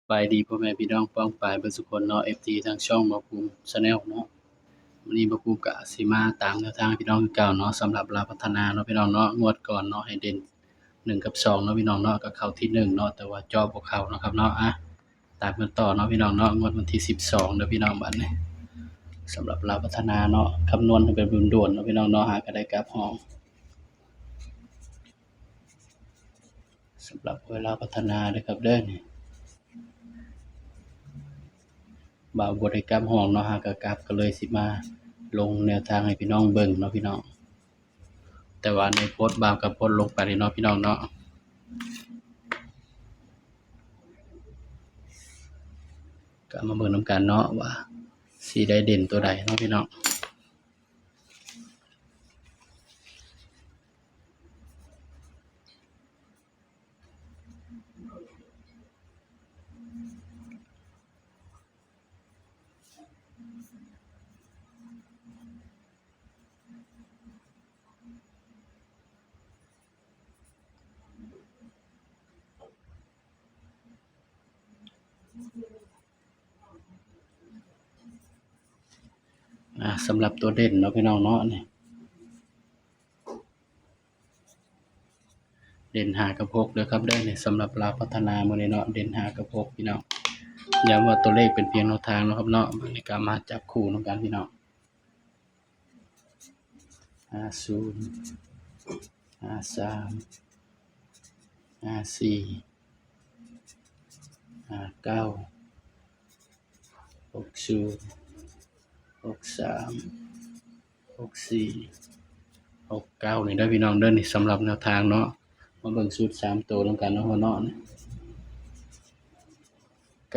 สบายดีพ่อแม่พี่น้องป้องปรายเบิดซุคนเนาะ FT ทางช่องบ่าวภูมิ Channel เนาะวันนี้บ่าวภูมิก็สิมาตามแนวทางให้พี่น้องคือเก่าเนาะสำหรับลาวพัฒนาเนาะพี่น้องเนาะงวดก่อนเนาะให้เด่น1กับ2เนาะพี่น้องเนาะก็เข้าที่1เนาะแต่ว่าเจาะบ่เข้าเนาะครับเนาะตามกันต่อเนาะพี่น้องเนาะงวดวันที่12เด้อพี่น้องบัดนี้สำหรับลาวพัฒนาเนาะคำนวณให้แบบด่วนๆเนาะพี่น้องเนาะหาก็ได้กลับห้องสำหรับลาวพัฒนาเด้อครับเด้อนี่ บ่าวบ่ได้กลับห้องเนาะหากะกลับก็เลยสิมาลงแนวทางให้พี่น้องเบิ่งเนาะพี่น้องแต่ว่าในโพสต์บ่าวก็โพสต์ลงไปเนาะพี่น้องเนาะก็มาเบิ่งนำกันเนาะว่าสิได้เด่นตัวใดเนาะพี่น้องสำหรับตัวเด่นเนาะพี่น้องเนาะนี่เด่น5กับ6เด้อครับเด้อนี่สำหรับลาวพัฒนามื้อนี้เนาะเด่น5กับ6พี่น้องย้ำว่าตัวเลขเป็นเพียงแนวทางเนาะครับเนาะบัดนี้ก็มาจับคู่นำกันพี่น้อง50 53 54 59 60 63 64 69นี่เด้อพี่น้องเด้อนี่สำหรับแนวทางเนาะมาเบิ่งสูตร3ตัวนำกันเนาะพ่อเนาะนี่953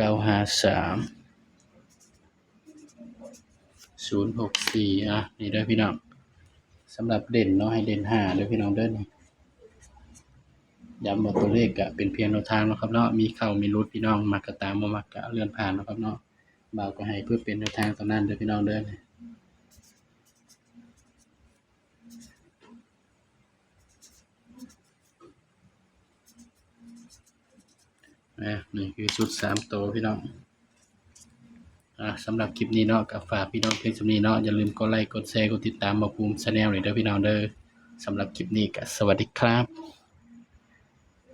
064นี่เด้อพี่น้องสำหรับเด่นเนาะให้เด่น5เด้อพี่น้องเด้อนี่ย้ำว่าตัวเลขก็เป็นเพียงแนวทางเนาะครับเนาะมีเข้ามีหลุดพี่น้องมักก็ตามบ่มักก็เลื่อนผ่านเนาะครับเนาะบ่าวก็ให้เพื่อเป็นแนวทางเท่านั้นเด้อพี่น้องเด้อนี่นี่คือชุด3ตัวพี่น้องสำหรับคลิปนี้เนาะก็ฝากพี่น้องเพียงส่ำนี้เนาะอย่าลืมกดไลค์กดแชร์กดติดตามบ่าวภูมิ Channel นี่เด้อพี่น้องเด้อสำหรับคลิปนี้ก็สวัสดีครับ